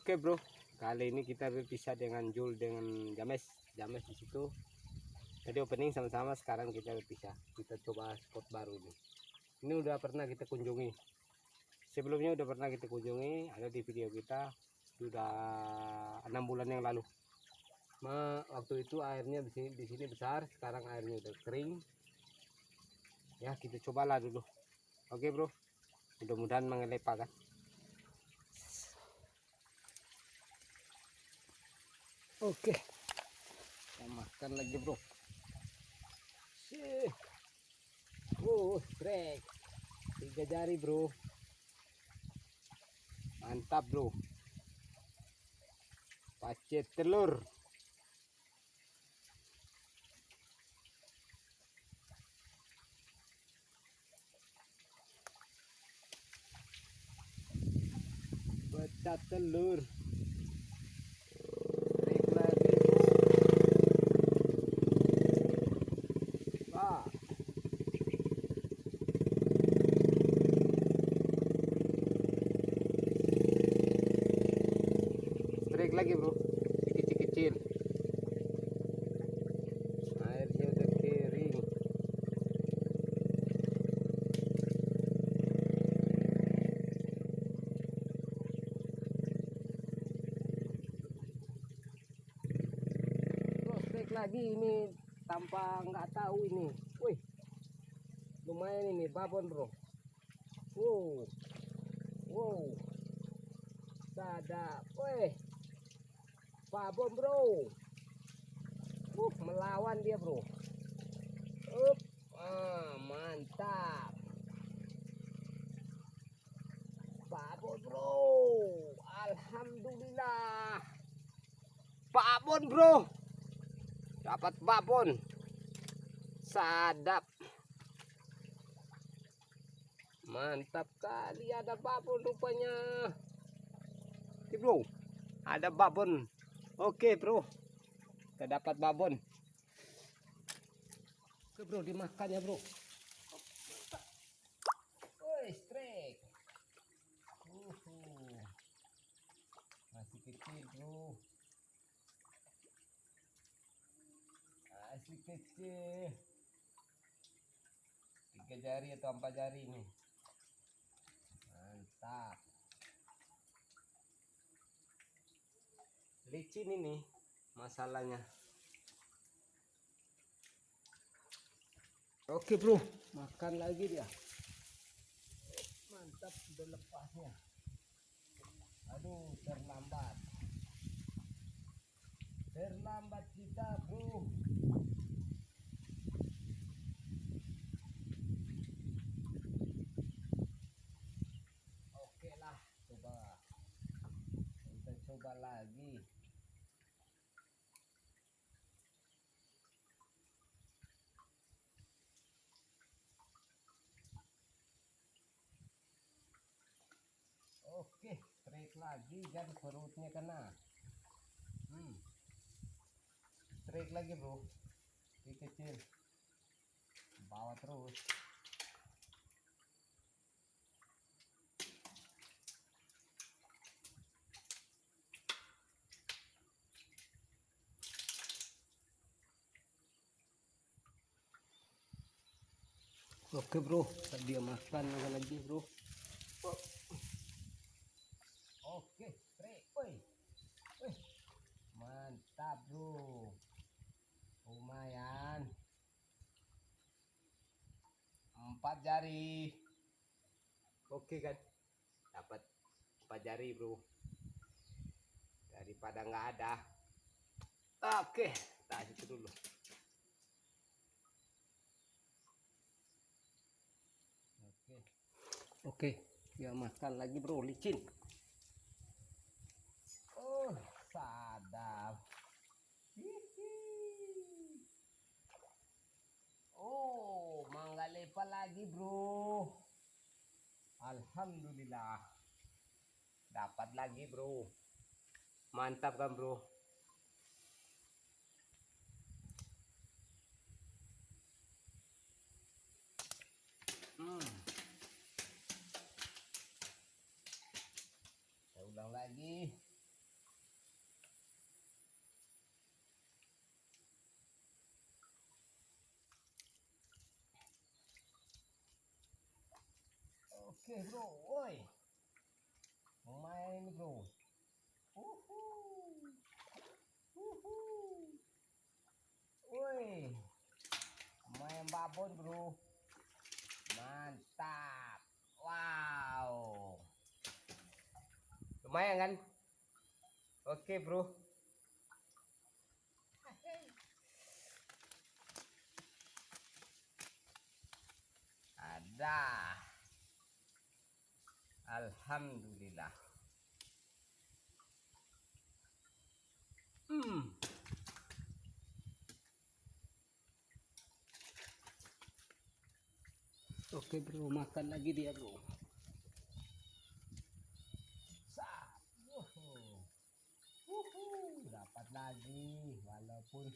Oke bro, kali ini kita berpisah dengan Jul dengan James di situ. Tadi opening sama-sama, sekarang kita berpisah. Kita coba spot baru nih. Ini udah pernah kita kunjungi. Sebelumnya udah pernah kita kunjungi, ada di video kita sudah 6 bulan yang lalu. Waktu itu airnya di sini besar, sekarang airnya udah kering. Ya kita cobalah dulu. Oke bro, mudah-mudahan mengelepak kan. Oke, kita makan lagi bro. Strek 3 jari bro, mantap bro. Pacet telur. Pecah telur. Strek lagi bro. Strek lagi bro, kecil-kecil. Airnya udah kering. Bro, strek lagi ini tanpa nggak tahu ini. Wih, lumayan ini babon bro. Wow, sadap. Wih, babon bro. Melawan dia bro. Mantap. Babon bro. Alhamdulillah. Babon bro. Dapat babon. Sadap. Mantap kali, ada babon rupanya. Oke bro, ada babon. Oke bro, kita dapat babon. Oke bro, dimakan ya bro. Woi, strek. Masih kecil bro. Masih kecil. 3 jari atau 4 jari ini. Mantap. Licin ini masalahnya. Oke bro, makan lagi dia. Mantap, sudah lepasnya. Aduh, terlambat kita bro. Oke lah, kita coba lagi. Oke, strike lagi dan perutnya kena. Strike lagi bro, kecil, bawa terus. Oke bro, tadi dia makan lagi bro. Oke, strike. Mantap bro, lumayan. 4 jari. Oke kan, dapat 4 jari bro, daripada nggak ada. Oke, tak itu dulu. Oke, ya makan lagi bro, licin. Sadap. Mangga lepa lagi bro. Alhamdulillah, dapat lagi bro. Mantap kan bro. Saya ulang lagi. Oke bro, woi, mau main ini bro. Uhu, uhu, woi, main babon bro, mantap, wow, lumayan kan? Oke bro, ada, alhamdulillah. Oke bro, makan lagi dia bro. Sap. Dapat lagi walaupun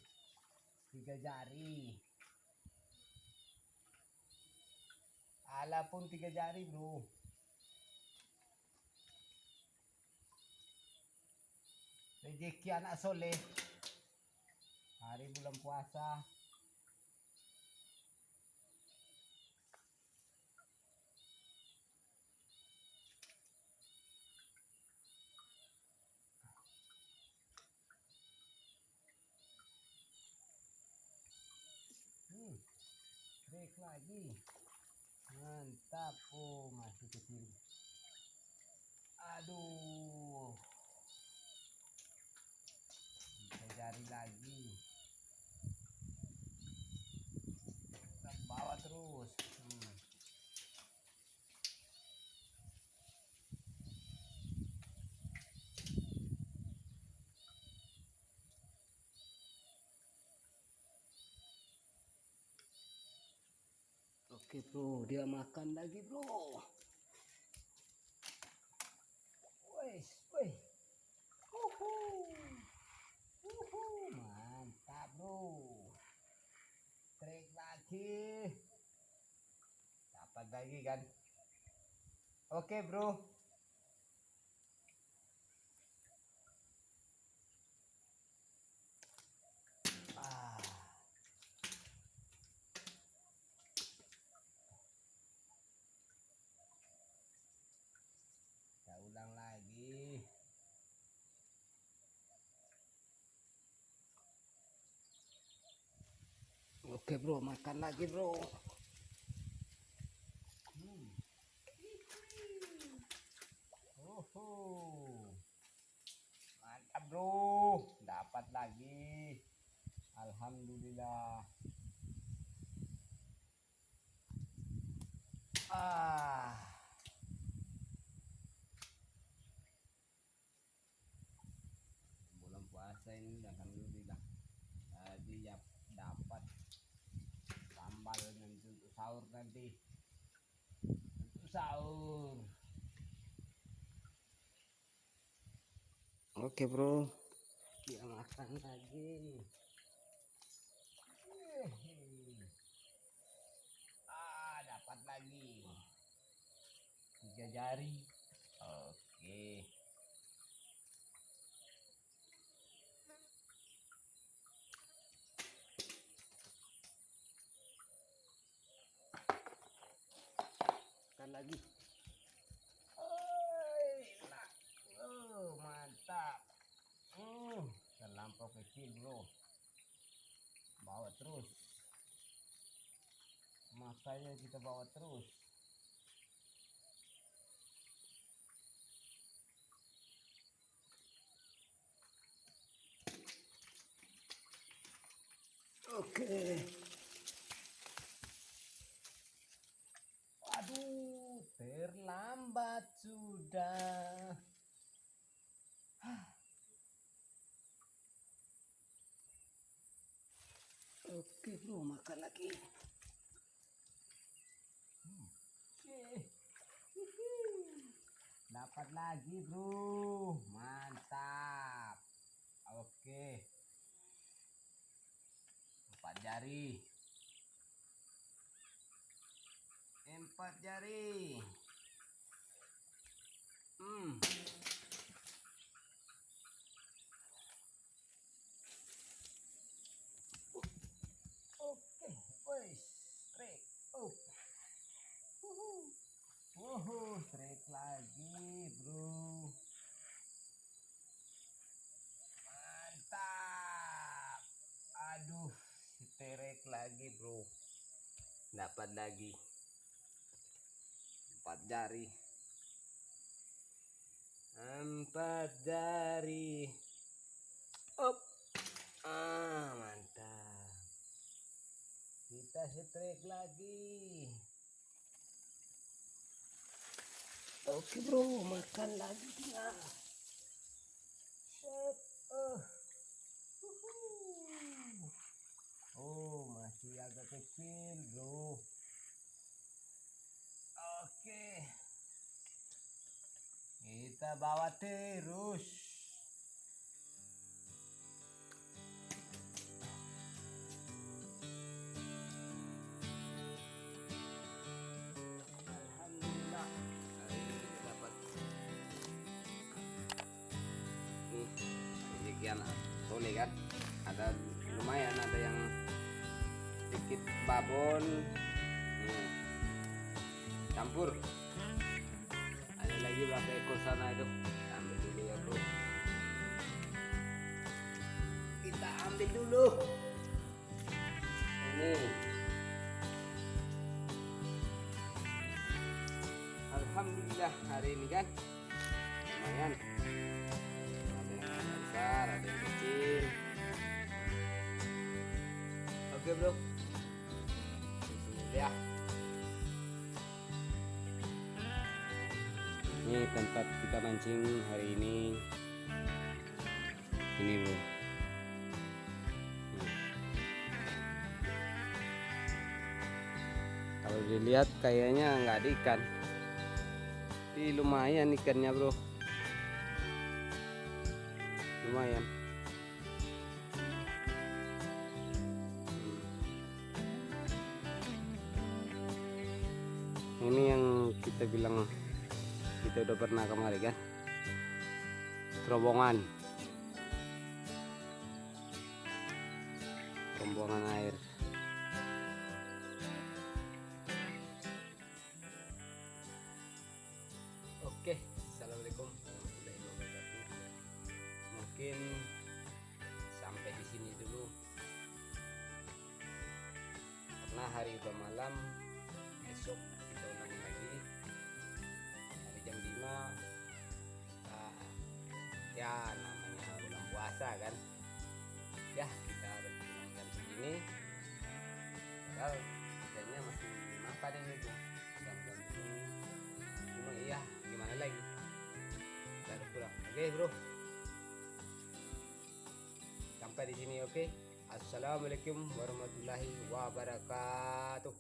3 jari. Walaupun 3 jari bro. Rezeki anak soleh. Hari bulan puasa. Break lagi. Mantap. Oh, masih kecil. Aduh. 3 jari lagi. Kita bawa terus. Oke bro, dia makan lagi bro. Wes, weh. Mantap bro. Trik lagi. Dapat lagi kan. Oke bro. Kita ulang lagi. Oke bro, makan lagi bro. Mantap bro, dapat lagi. Alhamdulillah. Bulan puasa ini alhamdulillah. Jadi ya dapat sambal nanti untuk sahur nanti. Untuk sahur. Oke bro, dia makan lagi. Dapat lagi 3 jari. Oke. Makan lagi. Mantap. Terlampau kecil bro. Bawa terus. Makanya kita bawa terus. Oke. Aduh, terlambat sudah. Oke bro, makan lagi. Dapat lagi bro, mantap. Oke, 4 jari. 4 jari. Oke, wes, break. lagi bro, mantap. Aduh, strike lagi bro, dapat lagi 4 jari, 4 jari. Up, mantap, kita strike lagi. Oke bro, makan lagi dia. Set. Oh, masih agak kecil bro. Oke, kita bawa terus. Alhamdulillah, hari ini kita dapat nih sekian sole kan. Ada lumayan, ada yang sedikit babon, campur. Ada lagi berapa ekor sana itu, ambil dulu ya bro. Kita ambil dulu ini. Alhamdulillah hari ini kan lumayan, ada yang besar, ada yang kecil. Oke bro, bismillah. Ini tempat kita mancing hari ini bro. Kalau dilihat kayaknya nggak ada ikan, tapi lumayan ikannya bro, lumayan. Ini yang kita bilang kita udah pernah kemari kan, terowongan air. Oke, assalamualaikum warahmatullahi wabarakatuh. Mungkin sampai di sini dulu, karena hari udah malam. Besok kita ulangi lagi hari jam 5. Ya namanya bulan puasa kan, ya kita harus pulang jam segini. Padahal ikannya masih makan ini tuh jam-jam segini. Cuma iya gimana lagi, kita harus pulang. Oke bro, sampai di sini. Oke, assalamualaikum warahmatullahi wabarakatuh.